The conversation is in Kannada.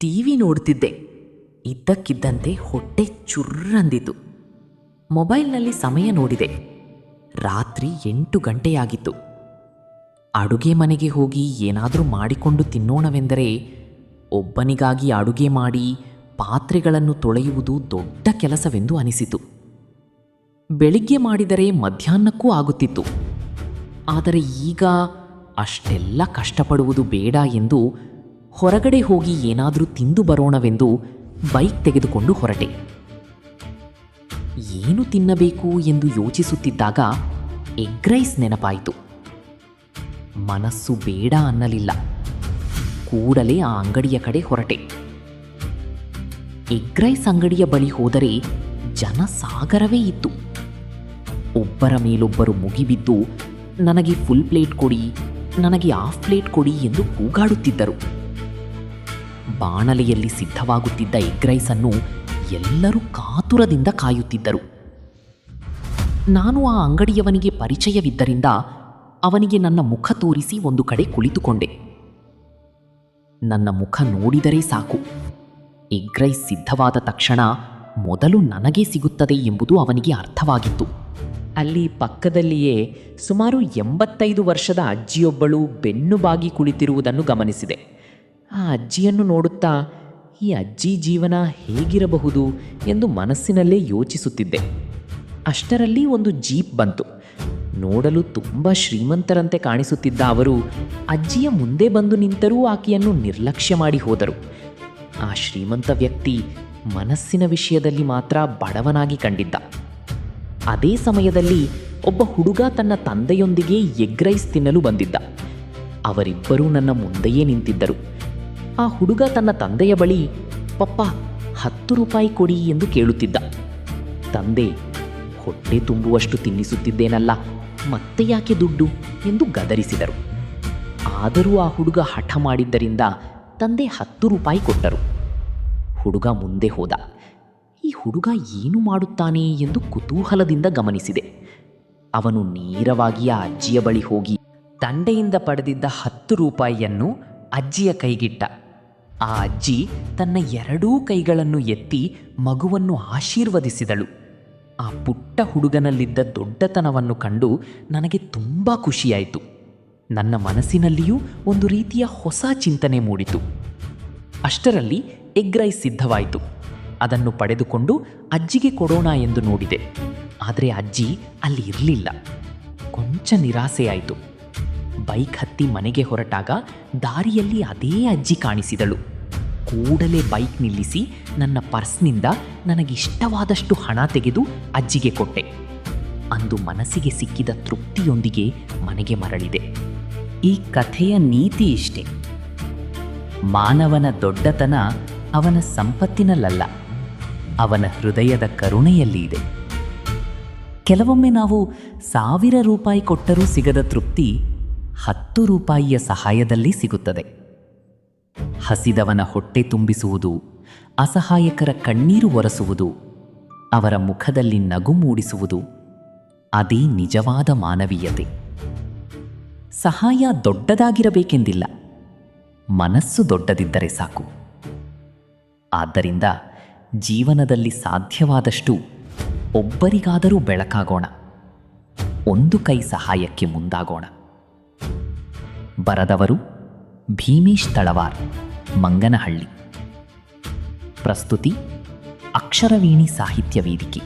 ಟಿವಿ ನೋಡ್ತಿದ್ದೆ. ಇದ್ದಕ್ಕಿದ್ದಂತೆ ಹೊಟ್ಟೆ ಚುರ್ರಂದಿತು. ಮೊಬೈಲ್ನಲ್ಲಿ ಸಮಯ ನೋಡಿದೆ. ರಾತ್ರಿ 8 ಗಂಟೆಯಾಗಿತ್ತು. ಅಡುಗೆ ಮನೆಗೆ ಹೋಗಿ ಏನಾದರೂ ಮಾಡಿಕೊಂಡು ತಿನ್ನೋಣವೆಂದರೆ ಒಬ್ಬನಿಗಾಗಿ ಅಡುಗೆ ಮಾಡಿ ಪಾತ್ರೆಗಳನ್ನು ತೊಳೆಯುವುದು ದೊಡ್ಡ ಕೆಲಸವೆಂದು ಅನಿಸಿತು. ಬೆಳಿಗ್ಗೆ ಮಾಡಿದರೆ ಮಧ್ಯಾಹ್ನಕ್ಕೂ ಆಗುತ್ತಿತ್ತು. ಆದರೆ ಈಗ ಅಷ್ಟೆಲ್ಲ ಕಷ್ಟಪಡುವುದು ಬೇಡ ಎಂದು ಹೊರಗಡೆ ಹೋಗಿ ಏನಾದರೂ ತಿಂದು ಬರೋಣವೆಂದು ಬೈಕ್ ತೆಗೆದುಕೊಂಡು ಹೊರಟೆ. ಏನು ತಿನ್ನಬೇಕು ಎಂದು ಯೋಚಿಸುತ್ತಿದ್ದಾಗ ಎಗ್ ರೈಸ್ ನೆನಪಾಯಿತು. ಮನಸ್ಸು ಬೇಡ ಅನ್ನಲಿಲ್ಲ. ಕೂಡಲೇ ಆ ಅಂಗಡಿಯ ಕಡೆ ಹೊರಟೆ. ಎಗ್ ರೈಸ್ ಅಂಗಡಿಯ ಬಳಿ ಹೋದರೆ ಜನಸಾಗರವೇ ಇತ್ತು. ಒಬ್ಬರ ಮೇಲೊಬ್ಬರು ಮುಗಿಬಿದ್ದು ನನಗೆ ಫುಲ್ ಪ್ಲೇಟ್ ಕೊಡಿ, ನನಗೆ ಹಾಫ್ ಪ್ಲೇಟ್ ಕೊಡಿ ಎಂದು ಕೂಗಾಡುತ್ತಿದ್ದರು. ಬಾಣಲೆಯಲ್ಲಿ ಸಿದ್ಧವಾಗುತ್ತಿದ್ದ ಎಗ್ ರೈಸನ್ನು ಎಲ್ಲರೂ ಕಾತುರದಿಂದ ಕಾಯುತ್ತಿದ್ದರು. ನಾನು ಆ ಅಂಗಡಿಯವನಿಗೆ ಪರಿಚಯವಿದ್ದರಿಂದ ಅವನಿಗೆ ನನ್ನ ಮುಖ ತೋರಿಸಿ ಒಂದು ಕಡೆ ಕುಳಿತುಕೊಂಡೆ. ನನ್ನ ಮುಖ ನೋಡಿದರೆ ಸಾಕು, ಎಗ್ ರೈಸ್ ಸಿದ್ಧವಾದ ತಕ್ಷಣ ಮೊದಲು ನನಗೇ ಸಿಗುತ್ತದೆ ಎಂಬುದು ಅವನಿಗೆ ಅರ್ಥವಾಗಿತ್ತು. ಅಲ್ಲಿ ಪಕ್ಕದಲ್ಲಿಯೇ ಸುಮಾರು 85 ವರ್ಷದ ಅಜ್ಜಿಯೊಬ್ಬಳು ಬೆನ್ನು ಬಾಗಿ ಕುಳಿತಿರುವುದನ್ನು ಗಮನಿಸಿದೆ. ಆ ಅಜ್ಜಿಯನ್ನು ನೋಡುತ್ತಾ ಈ ಅಜ್ಜಿ ಜೀವನ ಹೇಗಿರಬಹುದು ಎಂದು ಮನಸ್ಸಿನಲ್ಲೇ ಯೋಚಿಸುತ್ತಿದ್ದೆ. ಅಷ್ಟರಲ್ಲಿ ಒಂದು ಜೀಪ್ ಬಂತು. ನೋಡಲು ತುಂಬ ಶ್ರೀಮಂತರಂತೆ ಕಾಣಿಸುತ್ತಿದ್ದ ಅವರು ಅಜ್ಜಿಯ ಮುಂದೆ ಬಂದು ನಿಂತರೂ ಆಕೆಯನ್ನು ನಿರ್ಲಕ್ಷ್ಯ ಮಾಡಿ ಹೋದರು. ಆ ಶ್ರೀಮಂತ ವ್ಯಕ್ತಿ ಮನಸ್ಸಿನ ವಿಷಯದಲ್ಲಿ ಮಾತ್ರ ಬಡವನಾಗಿ ಕಂಡಿದ್ದ. ಅದೇ ಸಮಯದಲ್ಲಿ ಒಬ್ಬ ಹುಡುಗ ತನ್ನ ತಂದೆಯೊಂದಿಗೆ ಎಗ್ ರೈಸ್ ತಿನ್ನಲು ಬಂದಿದ್ದ. ಅವರಿಬ್ಬರೂ ನನ್ನ ಮುಂದೆಯೇ ನಿಂತಿದ್ದರು. ಆ ಹುಡುಗ ತನ್ನ ತಂದೆಯ ಬಳಿ ಪಪ್ಪ 10 ರೂಪಾಯಿ ಕೊಡಿ ಎಂದು ಕೇಳುತ್ತಿದ್ದ. ತಂದೆ, ಹೊಟ್ಟೆ ತುಂಬುವಷ್ಟು ತಿನ್ನಿಸುತ್ತಿದ್ದೇನಲ್ಲ, ಮತ್ತೆ ಯಾಕೆ ದುಡ್ಡು ಎಂದು ಗದರಿಸಿದರು. ಆದರೂ ಆ ಹುಡುಗ ಹಠ ಮಾಡಿದ್ದರಿಂದ ತಂದೆ 10 ರೂಪಾಯಿ ಕೊಟ್ಟರು. ಹುಡುಗ ಮುಂದೆ ಹೋದ. ಈ ಹುಡುಗ ಏನು ಮಾಡುತ್ತಾನೆ ಎಂದು ಕುತೂಹಲದಿಂದ ಗಮನಿಸಿದೆ. ಅವನು ನೇರವಾಗಿ ಆ ಅಜ್ಜಿಯ ಬಳಿ ಹೋಗಿ ತಂದೆಯಿಂದ ಪಡೆದಿದ್ದ 10 ರೂಪಾಯಿಯನ್ನು ಅಜ್ಜಿಯ ಕೈಗಿಟ್ಟ. ಆ ಅಜ್ಜಿ ತನ್ನ 2 ಕೈಗಳನ್ನು ಎತ್ತಿ ಮಗುವನ್ನು ಆಶೀರ್ವದಿಸಿದಳು. ಆ ಪುಟ್ಟ ಹುಡುಗನಲ್ಲಿದ್ದ ದೊಡ್ಡತನವನ್ನು ಕಂಡು ನನಗೆ ತುಂಬ ಖುಷಿಯಾಯಿತು. ನನ್ನ ಮನಸ್ಸಿನಲ್ಲಿಯೂ ಒಂದು ರೀತಿಯ ಹೊಸ ಚಿಂತನೆ ಮೂಡಿತು. ಅಷ್ಟರಲ್ಲಿ ಎಗ್ ರೈಸ್ ಸಿದ್ಧವಾಯಿತು. ಅದನ್ನು ಪಡೆದುಕೊಂಡು ಅಜ್ಜಿಗೆ ಕೊಡೋಣ ಎಂದು ನೋಡಿದೆ. ಆದರೆ ಅಜ್ಜಿ ಅಲ್ಲಿ ಇರಲಿಲ್ಲ. ಕೊಂಚ ನಿರಾಸೆಯಾಯಿತು. ಬೈಕ್ ಹತ್ತಿ ಮನೆಗೆ ಹೊರಟಾಗ ದಾರಿಯಲ್ಲಿ ಅದೇ ಅಜ್ಜಿ ಕಾಣಿಸಿದಳು. ಕೂಡಲೇ ಬೈಕ್ ನಿಲ್ಲಿಸಿ ನನ್ನ ಪರ್ಸ್ನಿಂದ ನನಗಿಷ್ಟವಾದಷ್ಟು ಹಣ ತೆಗೆದು ಅಜ್ಜಿಗೆ ಕೊಟ್ಟೆ. ಅಂದು ಮನಸ್ಸಿಗೆ ಸಿಕ್ಕಿದ ತೃಪ್ತಿಯೊಂದಿಗೆ ಮನೆಗೆ ಮರಳಿದೆ. ಈ ಕಥೆಯ ನೀತಿ ಇಷ್ಟೇ: ಮಾನವನ ದೊಡ್ಡತನ ಅವನ ಸಂಪತ್ತಿನಲ್ಲ, ಅವನ ಹೃದಯದ ಕರುಣೆಯಲ್ಲಿ ಇದೆ. ಕೆಲವೊಮ್ಮೆ ನಾವು 1000 ರೂಪಾಯಿ ಕೊಟ್ಟರೂ ಸಿಗದ ತೃಪ್ತಿ 10 ರೂಪಾಯಿಯ ಸಹಾಯದಲ್ಲಿ ಸಿಗುತ್ತದೆ. ಹಸಿದವನ ಹೊಟ್ಟೆ ತುಂಬಿಸುವುದು, ಅಸಹಾಯಕರ ಕಣ್ಣೀರು ಒರೆಸುವುದು, ಅವರ ಮುಖದಲ್ಲಿ ನಗು ಮೂಡಿಸುವುದು, ಅದೇ ನಿಜವಾದ ಮಾನವೀಯತೆ. ಸಹಾಯ ದೊಡ್ಡದಾಗಿರಬೇಕೆಂದಿಲ್ಲ, ಮನಸ್ಸು ದೊಡ್ಡದಿದ್ದರೆ ಸಾಕು. ಆದ್ದರಿಂದ ಜೀವನದಲ್ಲಿ ಸಾಧ್ಯವಾದಷ್ಟು ಒಬ್ಬರಿಗಾದರೂ ಬೆಳಕಾಗೋಣ, ಒಂದು ಕೈ ಸಹಾಯಕ್ಕೆ ಮುಂದಾಗೋಣ. ಬರೆದವರು ಭೀಮೇಶ್ ತಳವಾರ್, ಮಂಗನಹಳ್ಳಿ. ಪ್ರಸ್ತುತಿ ಅಕ್ಷರವೇಣಿ ಸಾಹಿತ್ಯ ವೇದಿಕೆ.